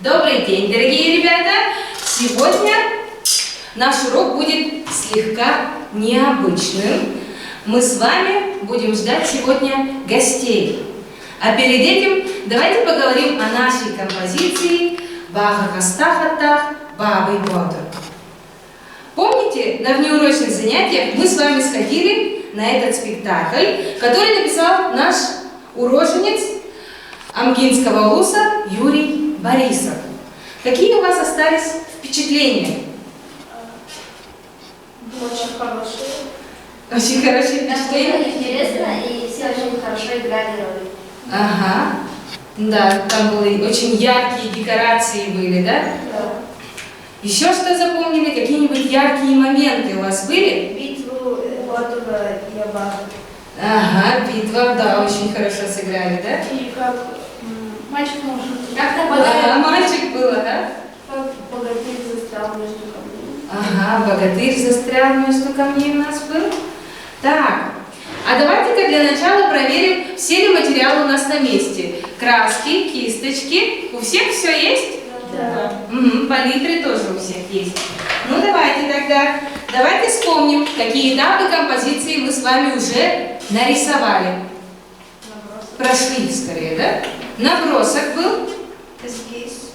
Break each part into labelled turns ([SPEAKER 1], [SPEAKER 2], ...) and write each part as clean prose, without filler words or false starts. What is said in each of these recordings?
[SPEAKER 1] Добрый день, дорогие ребята! Сегодня наш урок будет слегка необычным. Мы с вами будем ждать сегодня гостей. А перед этим давайте поговорим о нашей композиции «Бага Хастахатах, Бабы Ботр». Помните, на внеурочных занятиях мы с вами сходили на этот спектакль, который написал наш уроженец Амгинского улуса Юрий Борисов. Какие у вас остались впечатления?
[SPEAKER 2] Очень хорошие.
[SPEAKER 1] Очень хорошие впечатления?
[SPEAKER 2] Было интересно, и все очень хорошо играли роли.
[SPEAKER 1] Ага. Да, там были очень яркие декорации были, да?
[SPEAKER 2] Да.
[SPEAKER 1] Еще что запомнили? Какие-нибудь яркие моменты у вас были?
[SPEAKER 2] Битву Батура и Абага.
[SPEAKER 1] Ага, битва, да, очень хорошо сыграли, да?
[SPEAKER 2] И как мальчик может...
[SPEAKER 1] Ага, мальчик было, да?
[SPEAKER 2] Как богатырь застрял между камнями.
[SPEAKER 1] Ага, богатырь застрял между камней у нас был. Так, а давайте-ка для начала проверим, все ли материалы у нас на месте. Краски, кисточки, у всех все есть?
[SPEAKER 2] Да.
[SPEAKER 1] Угу, палитры тоже у всех есть. Ну давайте тогда, давайте вспомним, какие этапы композиции мы с вами уже нарисовали. Прошли скорее, да? Набросок был.
[SPEAKER 2] Эскиз.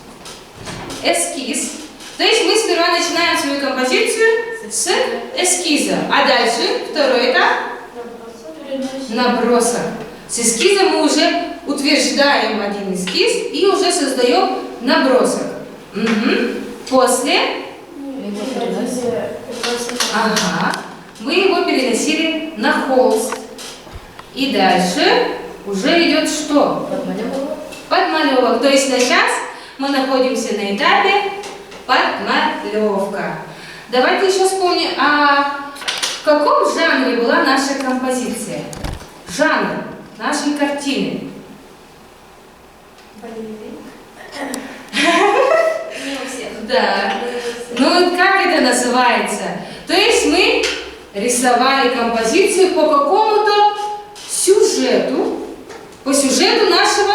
[SPEAKER 1] Эскиз. То есть мы сперва начинаем свою композицию с эскиза. А дальше, второй этап, набросок. С эскиза мы уже утверждаем один эскиз и уже создаем набросок. Угу. После, ага, мы его переносили на холст. И дальше уже идет что? Подмалевок. То есть сейчас мы находимся на этапе подмалевка. Давайте еще вспомним, а в каком жанре была наша композиция? Жанр нашей картины.
[SPEAKER 2] Не у всех.
[SPEAKER 1] Да. Ну вот как это называется? То есть мы рисовали композицию по какому-то сюжету, по сюжету нашего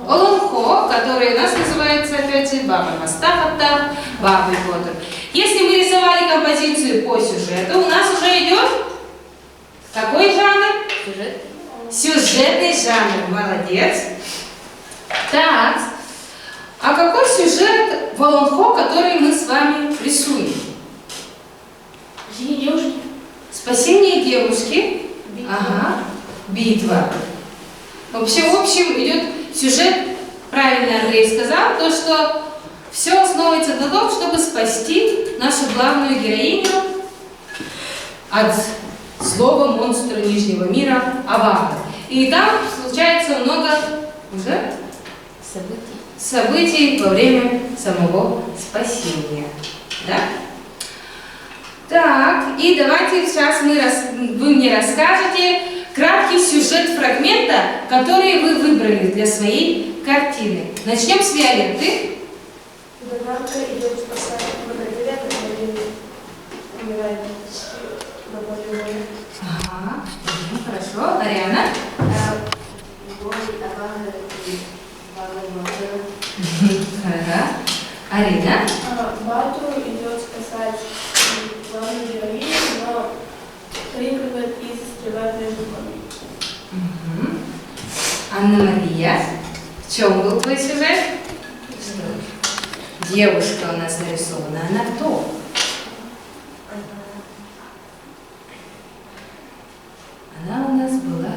[SPEAKER 1] Олонхо, который у нас называется опять же Баба Хастахатах, Бабы Ботр. Если мы рисовали композицию по сюжету, у нас уже идет какой жанр?
[SPEAKER 2] Сюжет.
[SPEAKER 1] Сюжетный жанр. Молодец. Так, а какой сюжет в Олонхо, который мы с вами рисуем?
[SPEAKER 2] Спасение девушки.
[SPEAKER 1] Спасение девушки.
[SPEAKER 2] Битва.
[SPEAKER 1] Ага. Битва. Вообще, в общем, идет сюжет, правильно Андрей сказал, то, что все основывается на том, чтобы спасти нашу главную героиню от злого монстра Нижнего мира Абага. И там случается много уже событий во время самого спасения. Да? Так, и давайте сейчас вы мне расскажете краткий сюжет фрагмента, который вы выбрали для своей картины. Начнем с Виолетты.
[SPEAKER 2] Гувернантка идет спасать богатыря, который умирает на поле боя.
[SPEAKER 1] Ага, хорошо. Ариана? Ага. Арина?
[SPEAKER 2] Бату идет спасать главную героиню, но проигрывает и застревает между камнями.
[SPEAKER 1] Угу. Анна-Мария, в чем был твой сюжет? Что? Девушка у нас нарисована. Она кто? Она у нас была...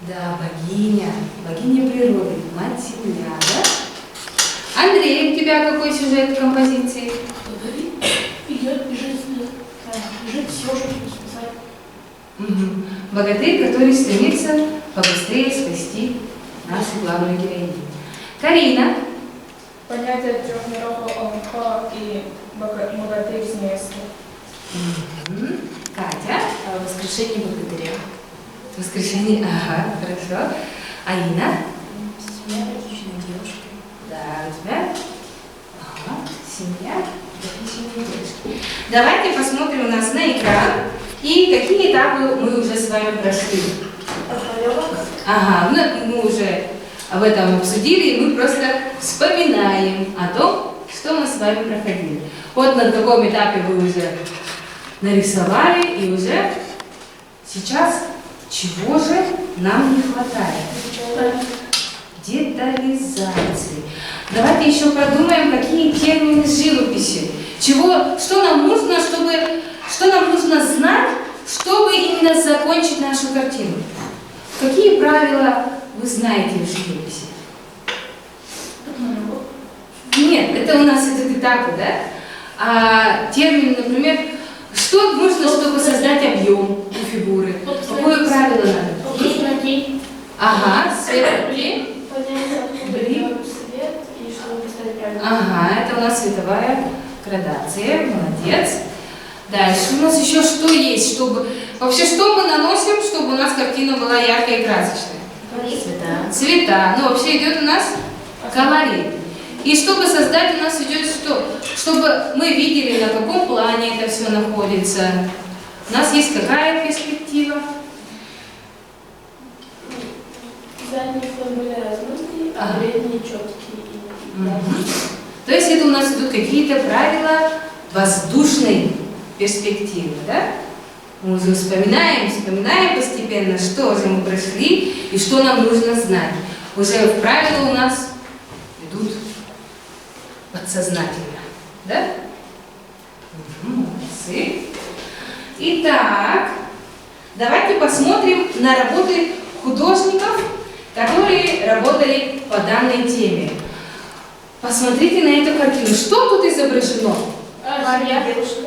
[SPEAKER 1] Да, богиня. Богиня природы. Мать-Земля, да? Андрей, у тебя какой сюжет композиции?
[SPEAKER 2] Идет, бежит все, чтобы спасать.
[SPEAKER 1] Угу. Богатырь, который стремится побыстрее спасти нашу главную героиню. Карина.
[SPEAKER 2] Понятие трех миров Олонхо и богатырь с места.
[SPEAKER 1] Угу. Катя.
[SPEAKER 2] Воскрешение богатыря.
[SPEAKER 1] Воскрешение. Ага, хорошо. Алина.
[SPEAKER 2] Семья похищенной девушки.
[SPEAKER 1] Да, у тебя? Ага, семья похищенной девушки. Давайте посмотрим у нас на экран. И какие этапы мы уже с вами прошли.
[SPEAKER 2] Подмалевок.
[SPEAKER 1] Ага, ну, мы уже об этом обсудили, и мы просто вспоминаем о том, что мы с вами проходили. Вот на каком этапе вы уже нарисовали, и уже сейчас чего же нам не хватает? Детализации. Давайте еще продумаем, какие термины живописи. Что нам нужно, что нам нужно знать, чтобы именно закончить нашу картину. Какие правила вы знаете в живописи? Нет, это у нас идет этапы, да? А термин, например, что нужно, чтобы создать объем у фигуры? Какое правило надо? Ага, свет.
[SPEAKER 2] Понять, откуда идет свет и чтобы поставить правильно.
[SPEAKER 1] Ага, это у нас световая градация. Молодец. Дальше у нас еще что есть, чтобы... Вообще, что мы наносим, чтобы у нас картина была яркой и красочной? Цвета. Ну, вообще идет у нас колорит. И чтобы создать, у нас идет что? Чтобы мы видели, на каком плане это все находится. У нас есть какая перспектива?
[SPEAKER 2] Задние фон были размытые, а передние четкие.
[SPEAKER 1] То есть это у нас идут какие-то правила воздушной перспективы, да? Мы уже вспоминаем постепенно, что же мы прошли и что нам нужно знать. Уже правила у нас идут подсознательно, да? Молодцы. Итак, давайте посмотрим на работы художников, которые работали по данной теме. Посмотрите на эту картину. Что тут изображено?
[SPEAKER 2] Семья, девушка.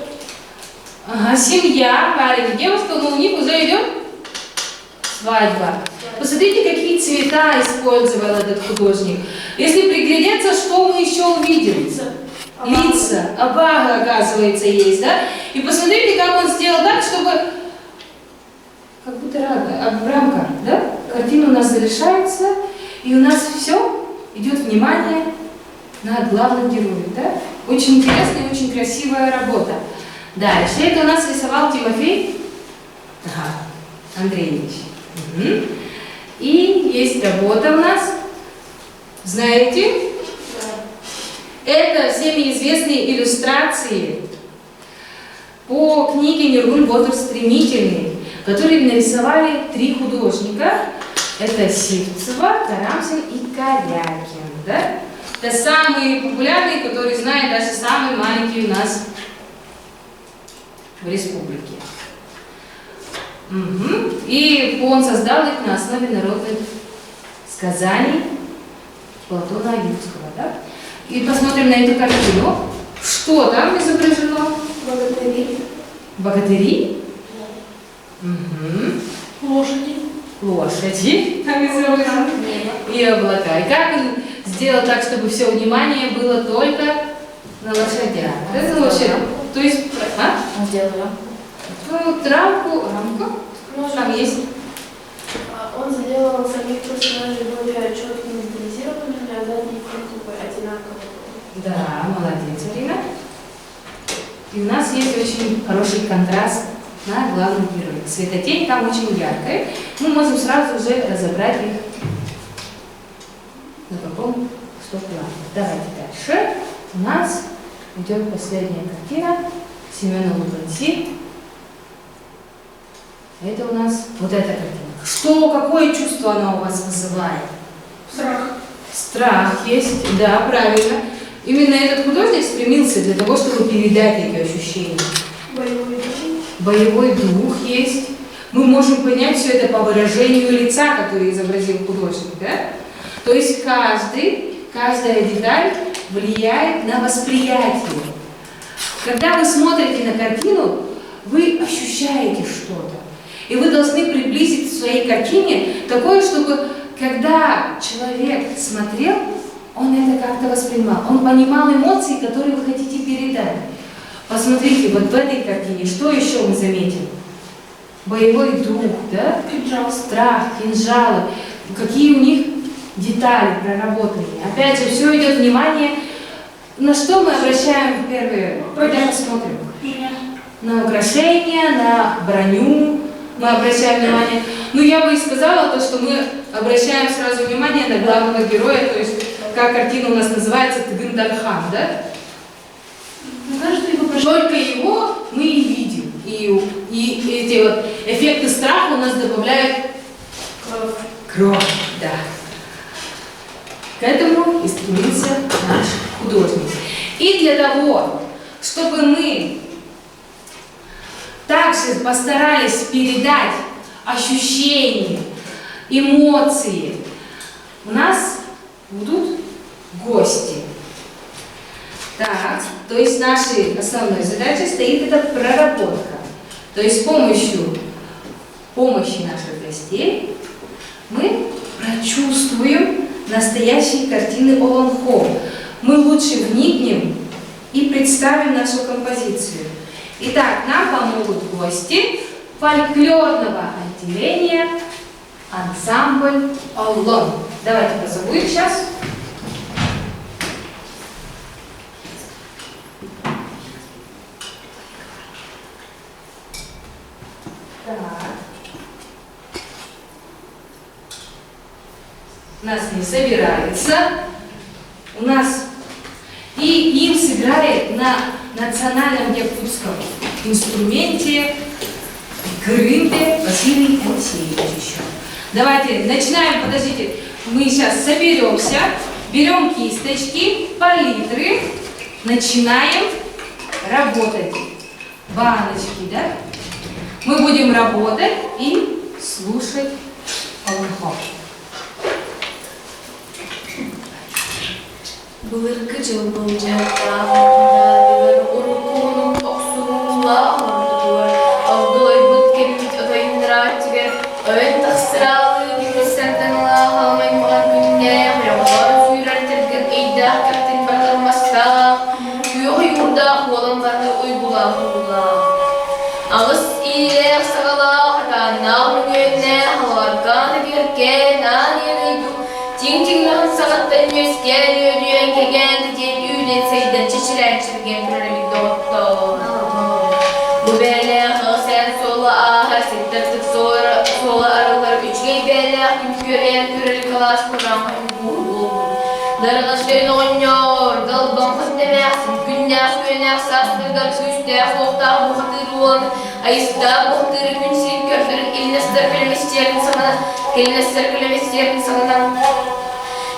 [SPEAKER 1] Ага, семья, парень и девушка, но у них уже идет свадьба. Посмотрите, какие цвета использовал этот художник. Если приглядеться, что мы еще увидим? Лица. Абага, оказывается, есть, да? И посмотрите, как он сделал так, чтобы... Как будто рамка, да? Картина у нас завершается, и у нас все идет внимание на главном герое, да? Очень интересная и очень красивая работа. Дальше это у нас рисовал Тимофей Андреевич. Угу. И есть работа у нас, знаете? Это всеми известные иллюстрации по книге «Нюргун Ботор стремительный», которые нарисовали 3 художника. Это Сивцева, Карамзин и Корякин. Да? Это самые популярные, которые знает даже самый маленький у нас в республике. Угу. И он создал их на основе народных сказаний Платона Аюрского. Да? И посмотрим на эту картину. Что там изображено?
[SPEAKER 2] Богатыри.
[SPEAKER 1] Богатыри? Угу.
[SPEAKER 2] Лошади.
[SPEAKER 1] Лошади там изображены. И облака. И как он сделал так, чтобы все внимание было только на лошадях? Это вообще, то есть,
[SPEAKER 2] Он сделал рамку.
[SPEAKER 1] ну, рамку, там есть.
[SPEAKER 2] Он сделал самих персонажей более четкими, детализированными, а задний фон такой одинаковый.
[SPEAKER 1] Да, молодец, Арина. И у нас есть очень хороший контраст на главном герое. Светотень там очень яркая. Мы можем сразу уже разобрать их на каком что плане. Давайте дальше. У нас идет последняя картина Семена Луганси. Это у нас вот эта картина. Какое чувство она у вас вызывает?
[SPEAKER 2] Страх.
[SPEAKER 1] Страх есть, да, правильно. Именно этот художник стремился для того, чтобы передать эти ощущения.
[SPEAKER 2] Боевой дух.
[SPEAKER 1] Боевой дух есть. Мы можем понять все это по выражению лица, который изобразил художник, да? То есть каждая деталь влияет на восприятие. Когда вы смотрите на картину, вы ощущаете что-то. И вы должны приблизить в своей картине такое, чтобы когда человек смотрел, он это как-то воспринимал. Он понимал эмоции, которые вы хотите передать. Посмотрите, вот в этой картине, что еще мы заметим? Боевой дух, да?
[SPEAKER 2] Кинжал.
[SPEAKER 1] Страх, кинжалы. Какие у них детали проработанные. Опять же, все идет внимание. На что мы обращаем первые, когда мы смотрим? На украшения, на броню. Мы обращаем внимание. Ну, я бы и сказала то, что мы обращаем сразу внимание на главного героя, то есть, как картина у нас называется, Тыгын-Дархан, да?
[SPEAKER 2] Мне кажется, его
[SPEAKER 1] Только его мы и видим. И эти вот эффекты страха у нас добавляют кровь, да. К этому и стремится наш художник. И для того, чтобы мы также постарались передать ощущения, эмоции, у нас будут гости. Так, то есть нашей основной задачей стоит эта проработка. То есть с помощью помощи наших гостей мы прочувствуем настоящие картины Олонхо. Мы лучше вникнем и представим нашу композицию. Итак, нам помогут гости фольклорного отделения ансамбль «Олон». Давайте позову их сейчас. Так. У нас не собирается. У нас и им сыграет на национальном якутском инструменте грымпе Василий Алексеевич еще. Давайте начинаем, подождите, мы сейчас соберемся, берем кисточки, палитры, начинаем работать. Баночки, да? Мы будем работать и слушать Олонхо.
[SPEAKER 2] Былыркы жыл бұл жақтағында ұрқуының оқсуылағыр Алдылай бұд кемпет ұдайындыра тігер Өйін тақсыралы күрістен лағалмай мұған күнне Құрамғар зүйрәр тіргін үйдақ кәптен бағырмастақ Күйі юрдақ оламбарды ой бұлақ Ағыс илер сағалақ Нағын өйіне халарканы беркен Ан Тиң-тиңнің сағаттан өскен өдүйен кеген тетен үйден сайдан чешірән чірген көрілікті отты. Бұл бәлі ғылсен солы ағар сеттіртік солы арылар үшгей бәлі күн көрен көрілік қалас құран бұл. Дырғыштен ойнор, ғылбын қыз демәқсін, күннәс көнәқ састырғар көстәқ оқтақ бұқтыр олын, айыстақ бұқтыр күнсен көрдірін елнестір кілеместердің саңынан.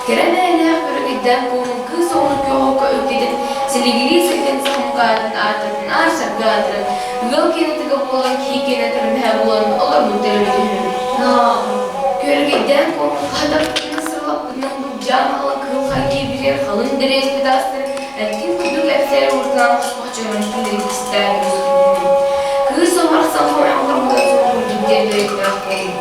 [SPEAKER 2] Керемелек бүргіден көңін күз оңыр көңікі өтедін, сілігілі сілден сақымқадын артатын арсап ғадырын, ғыл кенетігі болын кейкені түрмә болын олар бұлдырын. Көргіден көңін қадап сырлап күннің бұл жаналы қылға кебірер қалын дәрес бедастыр, әткен күдік әпсәрі ортынан қышпақ жырын күлден кістәді. Күз оңарсан қойаңғыр мұда соңғыр дүндер дөректірақ болын.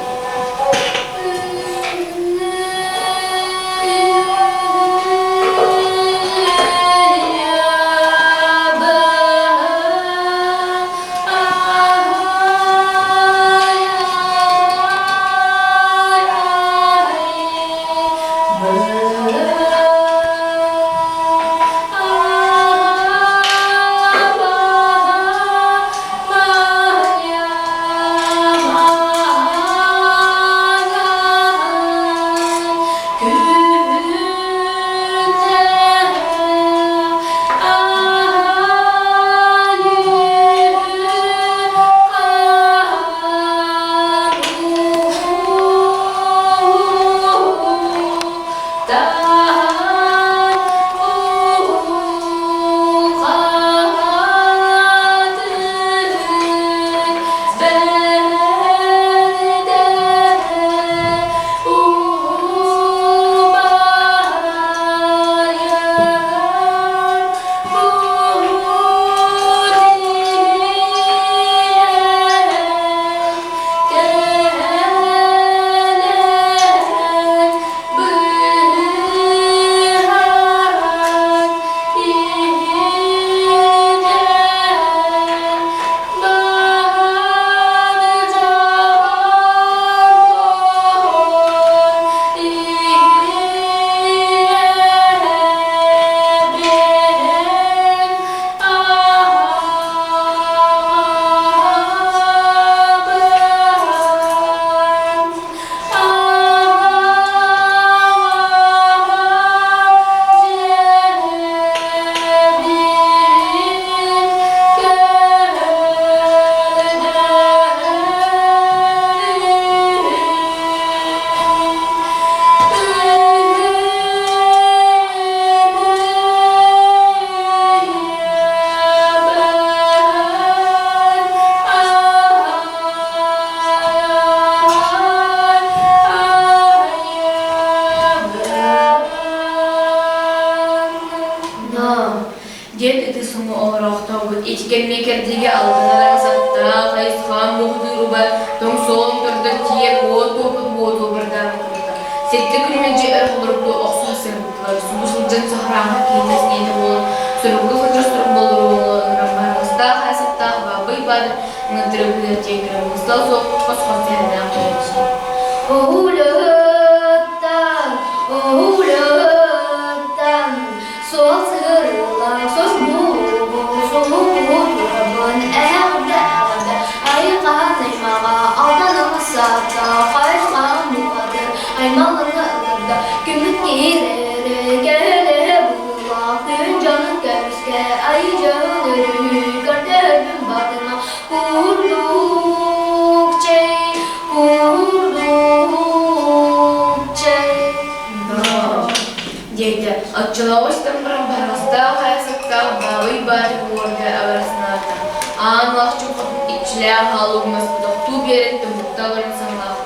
[SPEAKER 2] Ден ити суңу олорохтобут ичкен мекердиге алдынан сатта хайсхан мухдыруба тоң соң турда тиек от опут бот обырдан курда. Сетте күрменже эрхулурду оксо сырбытлар сумусулжан сахранга кейнес нейді болын сұрғылы фаджастырым болуруңы рамбарғыста хайсатта бабый бады ңыдырыбыда тегірі мұстал соқ қосқан сәрінен қойдысы.
[SPEAKER 3] Sol sığırlar, sos buğurabın Əğdə, ayıqanıymağa aldanımı satda Qayışqan buğadır, aymalını ılırda Gümrük gireri, gələ bulaq Gün canın qəmişkə, ayıcan ölü Qərdəbün badına Qurduk çey, qurduk çey
[SPEAKER 2] Deydi, atçılağıştım barbarasta hayasakta bağıy bari borda arasında. Anlaq çoxum içlə halığımız doktu beretdi muhtaların sanlaq.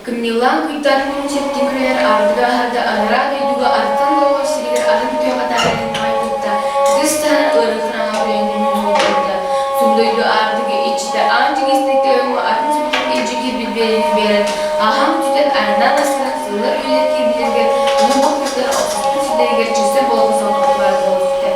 [SPEAKER 2] Кымнилан куйтан күнчеттен күрер ардыга хады анара дойдуга арттан болға сиригер арын түйеға дағайын айнытта. Дыз тана ырықырана бүйенген мүзгілді. Сұмдойду ардыга ичті анчык істекті өңі арын сұмтық ежіге білберін берін. Ахам түтен арынан асынан сылыр үйлерге білерген ұны бұқтықтар ауқыстың сидергер чесі болғы соңғылар болысты.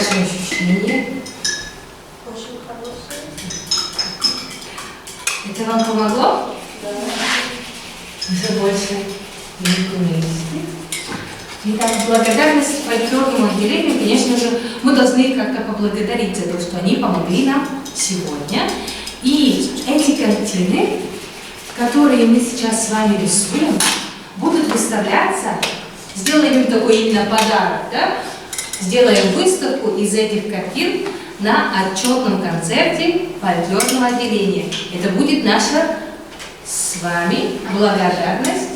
[SPEAKER 1] ваши ощущения?
[SPEAKER 3] Очень хороший.
[SPEAKER 1] Это вам помогло?
[SPEAKER 3] Да.
[SPEAKER 1] Уже больше не умеете. Итак, благодарность фольклорному отделению, конечно же, мы должны их как-то поблагодарить за то, что они помогли нам сегодня. И эти картины, которые мы сейчас с вами рисуем, будут выставляться, сделаем им такой именно подарок, да? Сделаем выставку из этих картин на отчетном концерте фольклорного отделения. Это будет наша с вами благодарность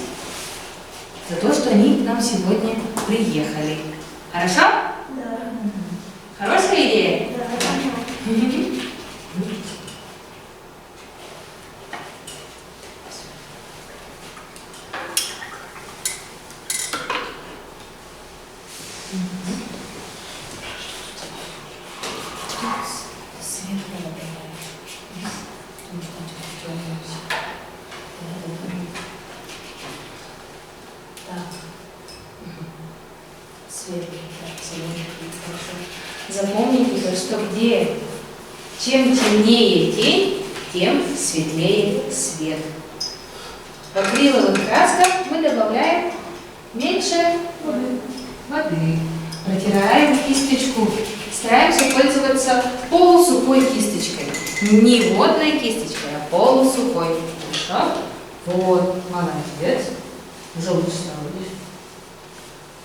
[SPEAKER 1] за то, что они к нам сегодня приехали. Хорошо?
[SPEAKER 3] Да.
[SPEAKER 1] Хорошая идея?
[SPEAKER 3] Да.
[SPEAKER 1] Запомните, что чем темнее тень, тем светлее свет. В акриловых красках мы добавляем меньше воды. Протираем кисточку. Стараемся пользоваться полусухой кисточкой. Не водной кисточкой, а полусухой. Хорошо? Вот, молодец. Уже лучше стало, видишь?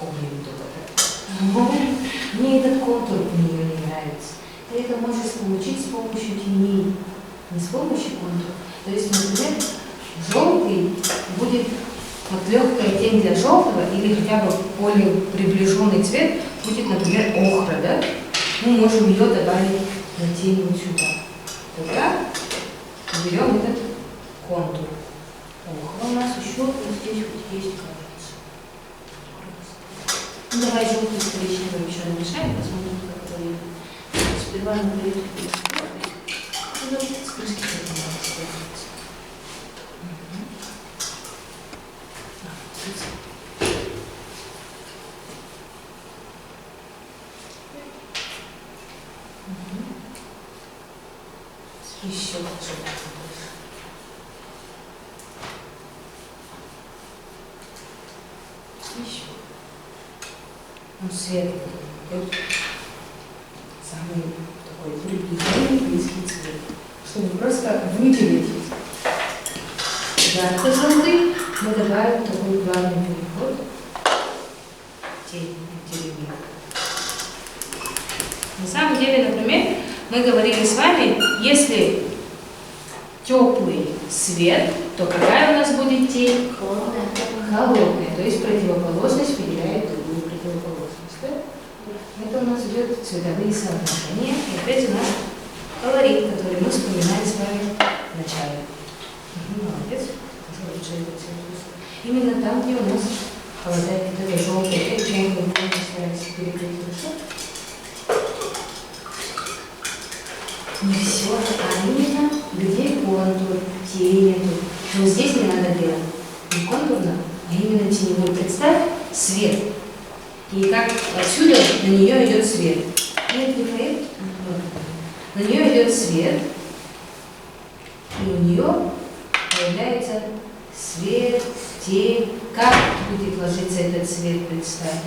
[SPEAKER 1] Ой, тут это. Мне этот контур у нее не нравится. Ты это можешь получить с помощью теней, не с помощью контура. То есть, например, желтый будет вот легкая тень для желтого или хотя бы более приближенный цвет будет, например, охра, да? Мы можем ее добавить на тень вот сюда. Тогда берем этот контур. Охра у нас еще вот здесь вот есть, кажется. Ну, давай желтый с коричневым еще намешаем, посмотрим, как это выйдет. Сперва наберем вспышки, как она используется. Еще лучше больше. Еще. Он светлый, самый такой приближенный, близкий цвет, чтобы просто выделить ярко-желтый, мы добавим такой главный переход тени деревьев. На самом деле, например, мы говорили с вами, если теплый свет, то какая у нас будет тень?
[SPEAKER 3] Холодная.
[SPEAKER 1] Холодная, то есть противоположность выделяет другую противоположность. Да? Это у нас идет цветовые соотношения. И опять у нас колорит, который мы вспоминали с вами в начале. Молодец. Именно там, где у нас холодает вот эта желтая тень, мы стараемся перекрыть хорошо. Не все, а именно где контур, тень. Вот здесь не надо делать не контурно, а именно теневой. Представь свет. И как отсюда на нее идет свет. Нет, Михаил? На нее идет свет, и у нее появляется свет, тень. Как будет ложиться этот свет, представь.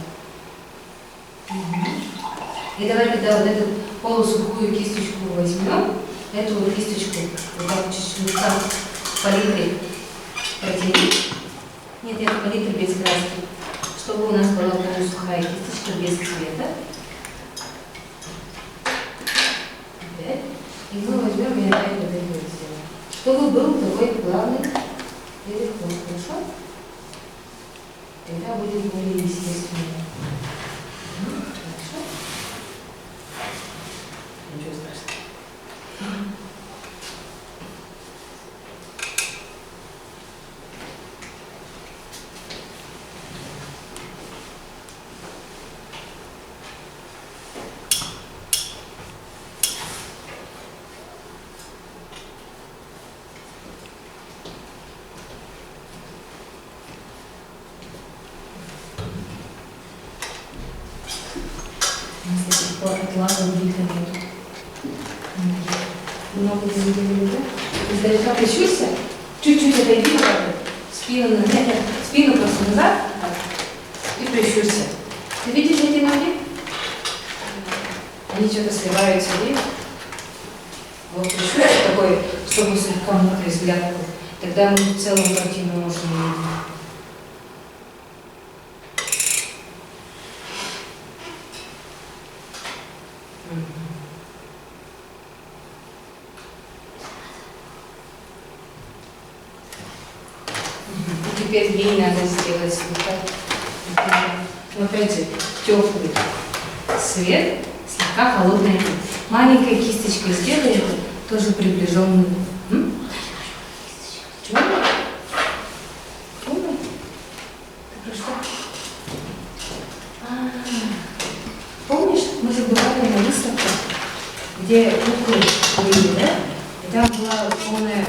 [SPEAKER 1] И давай тогда вот эту полусухую кисточку возьмем, эту вот кисточку вот так чуть-чуть так палитрой протянем. Нет, это палитра без краски. Чтобы у нас была полусухая кисточка без цвета. Опять. И мы возьмем и опять вот это вот сделаем. Чтобы был такой плавный переход. Хорошо? Тогда будет более естественно. Хорошо? Ничего страшного. что атласа блика нет. Много не видели, да? Издалека прищурься, чуть-чуть отойди назад, спину, спину просто назад, так, и прищурься. Ты видишь эти ноги? Они что-то сливаются, видишь? Вот прищурься такой, чтобы слегка мокрый взгляд был. Тогда мы в целом картину можем увидеть. Теперь ей надо сделать слегка, но опять же, теплый свет, слегка холодная тень. Маленькой кисточкой сделай это, тоже приближенный. Черный? Черный? Ты про что? Помнишь, мы же бывали на выставке, где куклы были, да? И там была полная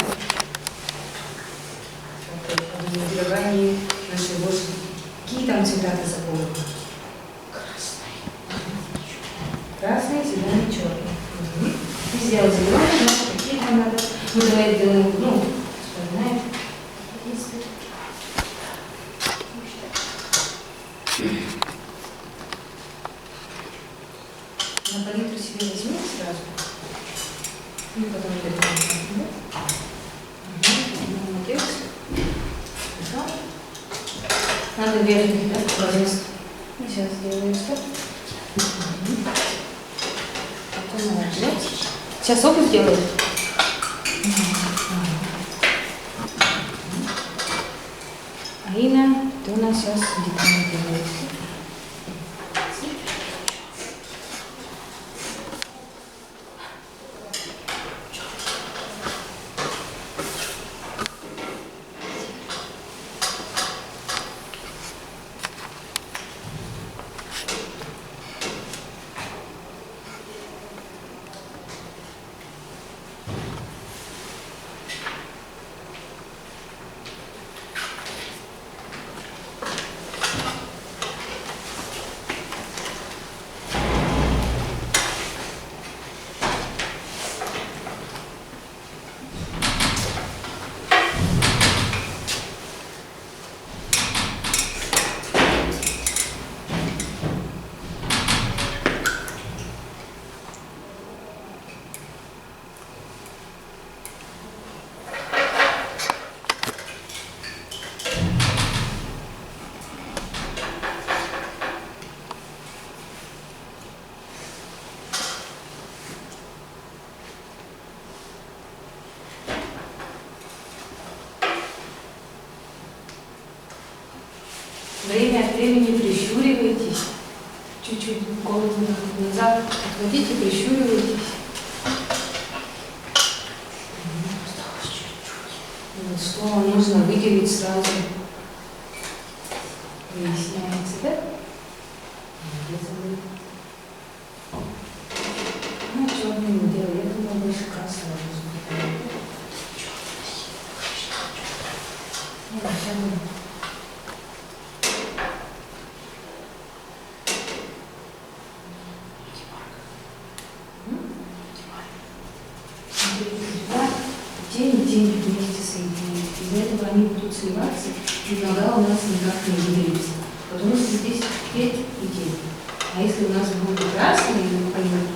[SPEAKER 1] формирование нашей лошади. Какие там цвета ты запомнила? Красный, зеленый, черный. Ты сделал зеленый, да? Какие там надо? Мы давай сделаем, вспоминаем. На палитру себе возьми сразу. И потом перейдем. Молодец. Надо верхний, да, возраст. Сейчас сделаем что? Потом молодец. Сейчас обувь делаем. Алина, ты у нас сейчас детально делаешься. Время от времени прищуривайтесь. Чуть-чуть голову назад отводите, прищуривайтесь. Вот что вам нужно выделить сразу. Выясняется, да? Ну, черный не делай, я думаю, больше красного нужно. Нет, сейчас буду. Тени вместе соединить. Из-за этого они будут сливаться, и иногда у нас никак не выделится. Потому что здесь цвет и тень. А если у нас будет красный, или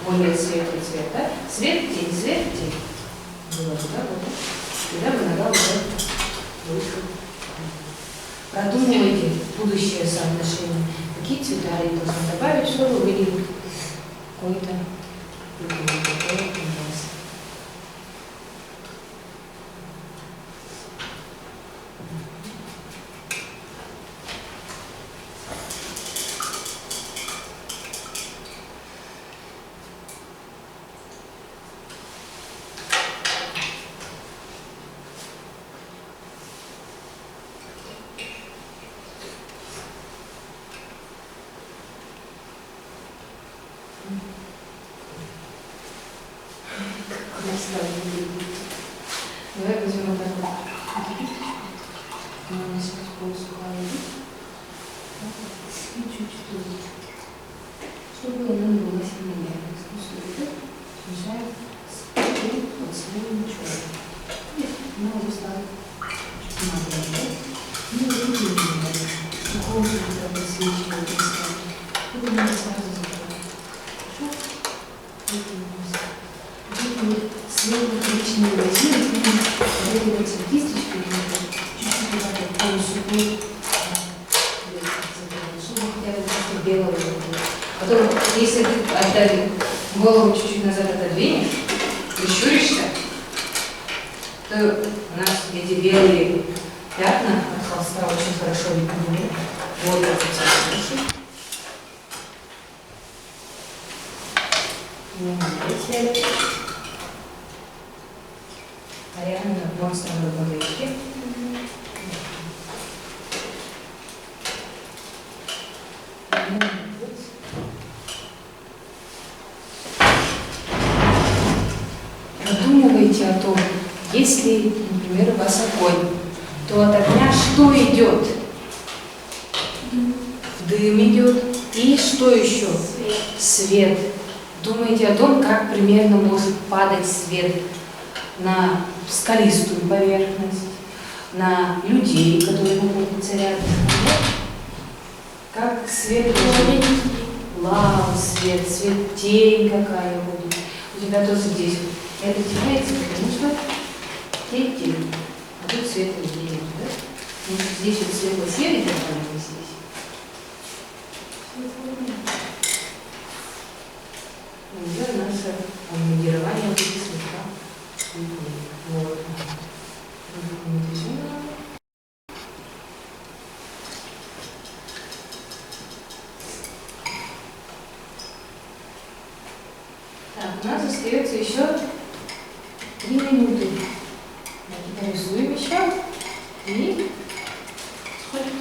[SPEAKER 1] более светлый цвет, да? Свет, тень, было бы, да, вот. Тогда бы нога уже вышла. Продумывайте будущее соотношение. Какие цвета я должна добавить, чтобы выделить какой-то контраст. Давай возьмем вот так вот. Сейчас полсухая. И чуть-чуть. чтобы она была сильнее. Смешаем с таким вот слоем черным. Она уже стала чуть маленькой. Ну, и видим, какого же это свечи искать. Это надо сразу забрать. Хорошо? Это у нас. Вот мы слева коричневый возьмем, вот эти кисточкой, чуть-чуть вот так полностью, чтобы хотя бы просто белого было. Потом, если ты отдали голову чуть-чуть назад отодвинешь, прищуришься, то у нас эти белые пятна от холста очень хорошо видны. Вот это все хорошо. Молодец, Ариана, монстр на водичке. Подумывайте о том, если, например, у вас огонь, то от огня что идет? Дым идет. И что еще? Свет. Думайте о том, как примерно может падать свет на скалистую поверхность, на людей, которые находятся рядом. Как свет может лава, свет, тень какая будет. У тебя тоже здесь это теряется, потому что тень, а тут свет не да? Потому что здесь вот светло-серый добавлен здесь. Уже наше командирование будет слегка. Вот. Так, у нас остается еще 3 минуты. Нарисуем еще. И сколько?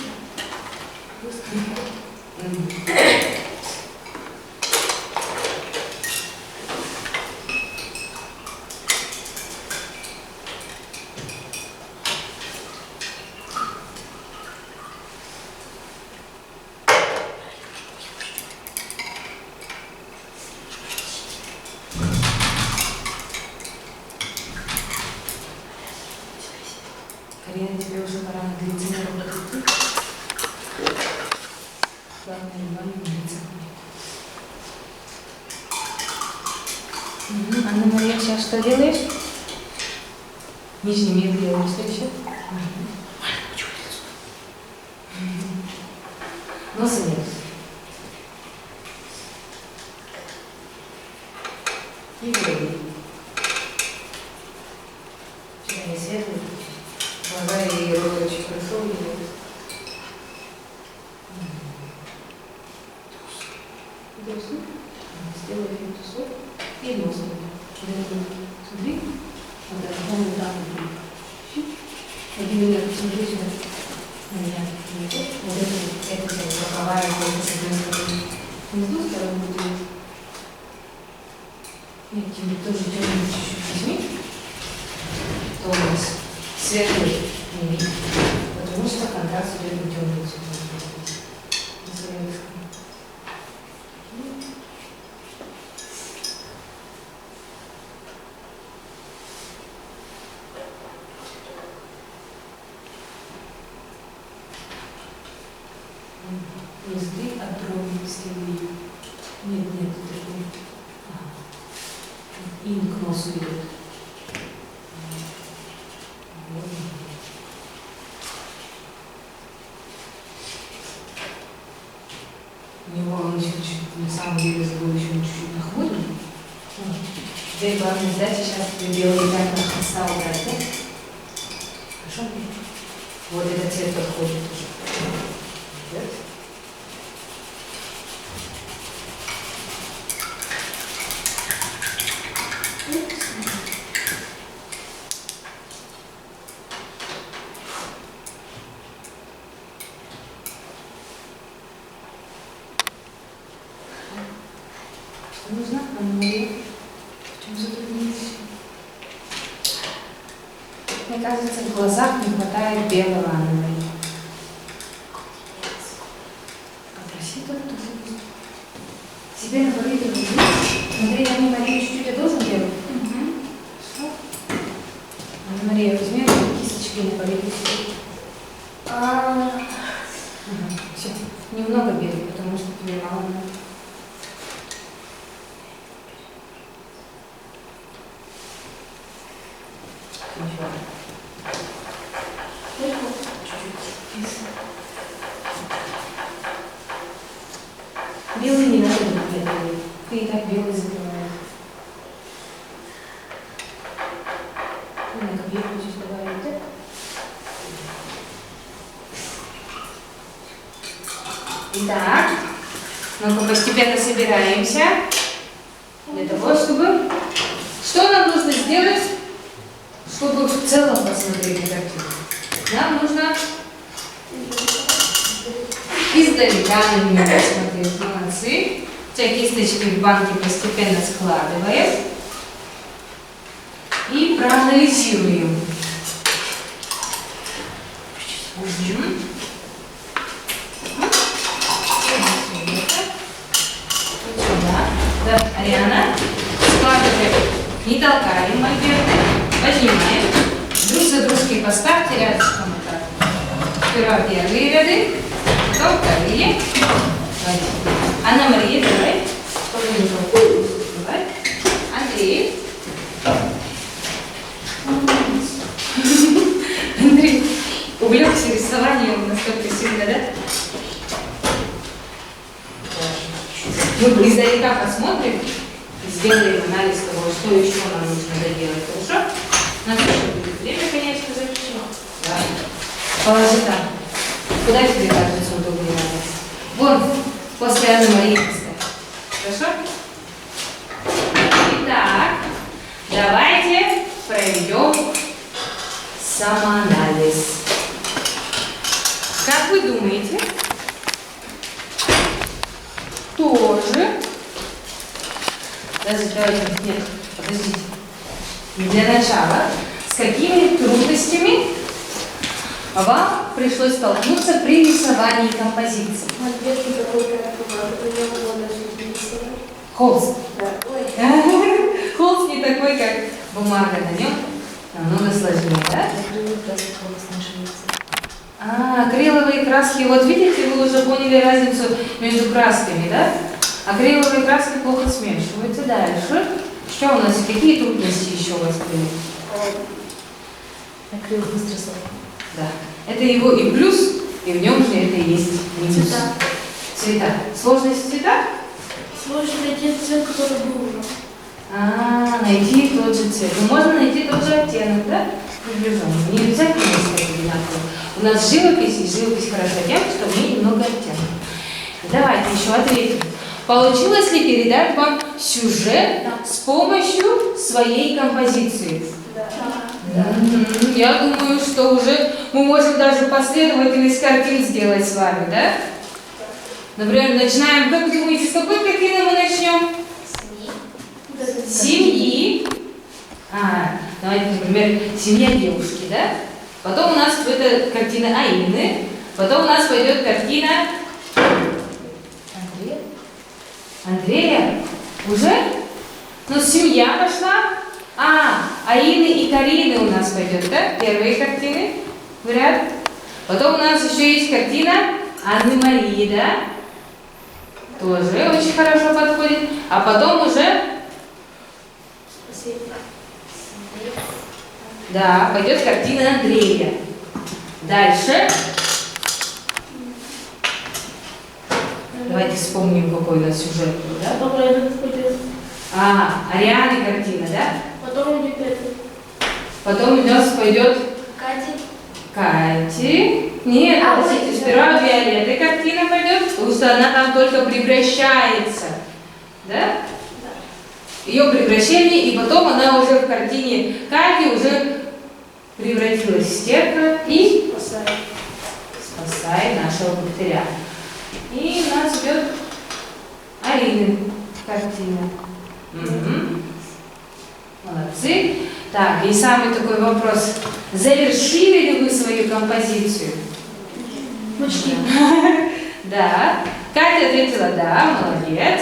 [SPEAKER 1] Карина, тебе уже пора на длительную работу. Главное, внимание на лицо. Анна Мария, сейчас что делаешь? Нижний мир делаешь, что еще? Нос вниз. И брови. Чего не светлый? Глаза и рот очень хорошо видят. Сделай эффект усов и нос. Смотри. Вот так, вот так. Один минут, посмотри сюда. На меня. Вот это боковая только с одной стороны. Не с двух сторон будет. Нет, тебе тоже темный чуть-чуть возьми. То у нас светлый не видно, потому что контраст идет на темный цвет. Язык от брови слева. Нет, это не. И к носу идет. У него он еще чуть, на самом деле, был еще чуть-чуть нахмурен. Теперь главная задача сейчас белый пятна хвоста убрать, да? Хорошо? Вот этот цвет подходит уже. Идет. Что нужно? Анна Мария? В чем затруднились? Мне кажется, в глазах не хватает белого, Анна Мария. Попроси только тоже. Тебе на Марию Андрей, я не Марию чуть-чуть я должен делать? Хорошо. Анна Мария, возьми кисточки на Марию. Все. Немного бери, потому что тебе мало надо. Белый не надо белый. Ты и так белый закрываешь. Немного белый чуть добавить, да? Итак, ну-ка постепенно собираемся для того, чтобы... Что нам нужно сделать, чтобы в целом посмотреть на картину? Нам нужно издалека на нее посмотреть. Молодцы. Те кисточки в банке постепенно складываем и проанализируем. Да, Ариана, складываем, не толкаем мольберты, поднимаем, друг за дружкой поставьте рядышком вот так. Сперва первые ряды, потом вторые. Анна Мария, давай. Давай. Андрей. Андрей увлекся рисованием настолько сильно, да? Мы издалека посмотрим, сделаем анализ того, что еще нам нужно доделать. Хорошо? На то, что будет время, конечно, запишем. Да. Положи там. Куда тебе кажется удобнее надо? Вон, после Анны Марии поставь. Хорошо? Итак, давайте проведем самоанализ. Как вы думаете? Тоже. Даже давайте, нет, подождите. Для начала, с какими трудностями вам пришлось столкнуться при рисовании композиции?
[SPEAKER 3] Мольберты такой, как бумага, у него было даже не рисовать.
[SPEAKER 1] Холст.
[SPEAKER 3] Да. Ой.
[SPEAKER 1] Холст не такой, как бумага на нем. Намного сложнее, да? Акриловые краски, вот видите, вы уже поняли разницу между красками, да? Акриловые краски плохо смешиваются. Дальше. Что у нас, какие трудности еще у вас были?
[SPEAKER 2] Акрил быстро сохнет.
[SPEAKER 1] Да. Это его и плюс, и в нем же это и есть минус.
[SPEAKER 2] Цвета.
[SPEAKER 1] Цвета. Сложность в цветах?
[SPEAKER 3] Сложно найти цвет, который был уже.
[SPEAKER 1] Найти тот же цвет. Ну, можно найти тот же оттенок, да? Приближенный. Не обязательно искать одинаково. У нас живопись, и живопись хороша тем, что в ней немного оттенков. Давайте еще ответим. Получилось ли передать вам сюжет с помощью своей композиции?
[SPEAKER 3] Да.
[SPEAKER 1] Я думаю, что уже мы можем даже последовательность картин сделать с вами, да? Например, начинаем, как вы думаете, с какой картины мы начнем? Семьи. Давайте, например, семья девушки, да? Потом у нас будет картина Аины. Потом у нас пойдет картина Андрея. Уже? Ну, семья пошла. Аины и Карины у нас пойдет, да? Первые картины в ряд. Потом у нас еще есть картина Анны Марии, да? Тоже очень хорошо подходит. А потом уже... Да, пойдет картина Андрея. Дальше. Давайте вспомним, какой у нас сюжет был, да?
[SPEAKER 3] Потом этот пойдет.
[SPEAKER 1] Арианы картина, да?
[SPEAKER 3] Потом идет этот.
[SPEAKER 1] Потом у нас пойдет
[SPEAKER 3] Катя.
[SPEAKER 1] Кати. Нет, подождите, сперва Виолетты картина пойдет, потому что она там только превращается. Да? Ее превращение, и потом она уже в картине Кати уже превратилась в стерва и спасает нашего богатыря. И у нас идет Арины картина. Молодцы. Так, и самый такой вопрос. Завершили ли вы свою композицию?
[SPEAKER 3] Почти.
[SPEAKER 1] Да. Катя ответила да, молодец.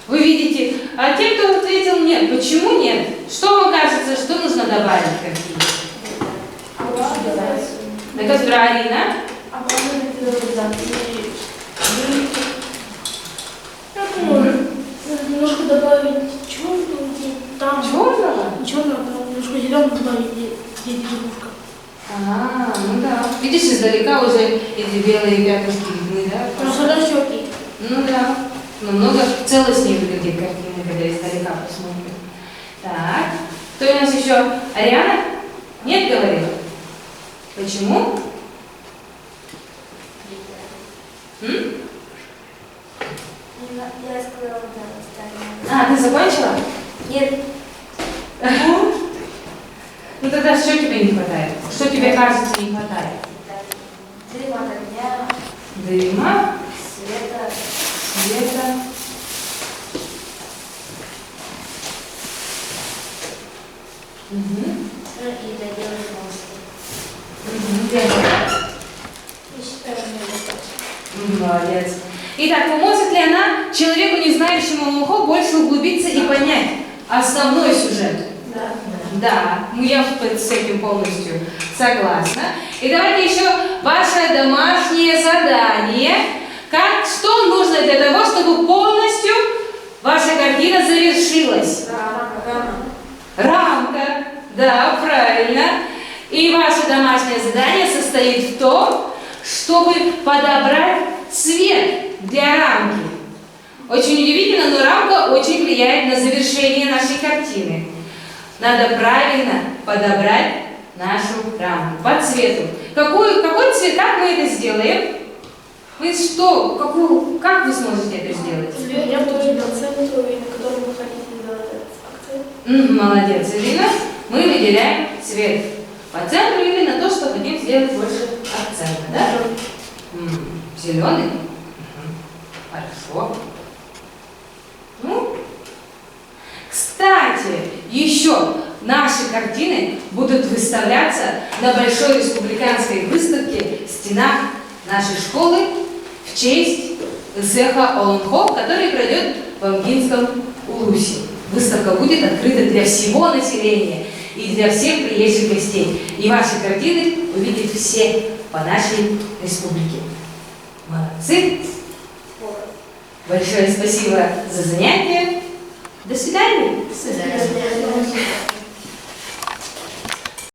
[SPEAKER 1] Вы видите, а те, кто ответил нет, почему нет? Что вам кажется, что нужно добавить к картине? Это правильно.
[SPEAKER 3] Немножко добавить черного, там.
[SPEAKER 1] Черного?
[SPEAKER 3] Черного, немножко зеленого добавить, где деревушка.
[SPEAKER 1] Ну да. Видишь, издалека уже эти белые пятнышки видны, да?
[SPEAKER 3] Хорошо, окей.
[SPEAKER 1] Ну да. Но много целостнее выглядит картина, когда издалека посмотрим. Так. Кто у нас еще? Ариана? Нет, говорила? Почему?
[SPEAKER 3] Я сказала, да,
[SPEAKER 1] Ты закончила?
[SPEAKER 3] Нет.
[SPEAKER 1] Ну тогда что тебе не хватает? Что тебе кажется не хватает?
[SPEAKER 3] Дыма, огня,
[SPEAKER 1] Дыма,
[SPEAKER 3] света.
[SPEAKER 1] света.
[SPEAKER 3] И доделать монстры.
[SPEAKER 1] Дело.
[SPEAKER 3] И считаю, мне
[SPEAKER 1] Молодец. Итак, поможет ли она человеку, не знающему Ломхо, больше углубиться и понять основной сюжет?
[SPEAKER 3] Да.
[SPEAKER 1] Да, я с этим полностью согласна. И давайте еще ваше домашнее задание. Что нужно для того, чтобы полностью ваша картина завершилась? Рамка. Да, правильно. И ваше домашнее задание состоит в том, чтобы подобрать цвет для рамки. Очень удивительно, но рамка очень влияет на завершение нашей картины. Надо правильно подобрать нашу рамку по цвету. Какой цвет? Как мы это сделаем? Как вы сможете это сделать?
[SPEAKER 3] Я тоже по центру, и на котором вы хотите сделать акцент.
[SPEAKER 1] Молодец, Ирина. Мы выделяем цвет по центру или на то, что хотим сделать больше акцента, да? Зеленый? Хорошо. Кстати, еще наши картины будут выставляться на большой республиканской выставке в стенах нашей школы в честь Зеха Олонхо, который пройдет в Амгинском Улусе. Выставка будет открыта для всего населения и для всех приезжих гостей. И ваши картины увидят все по нашей республике. Молодцы! Большое спасибо за занятие. До свидания.
[SPEAKER 2] До свидания.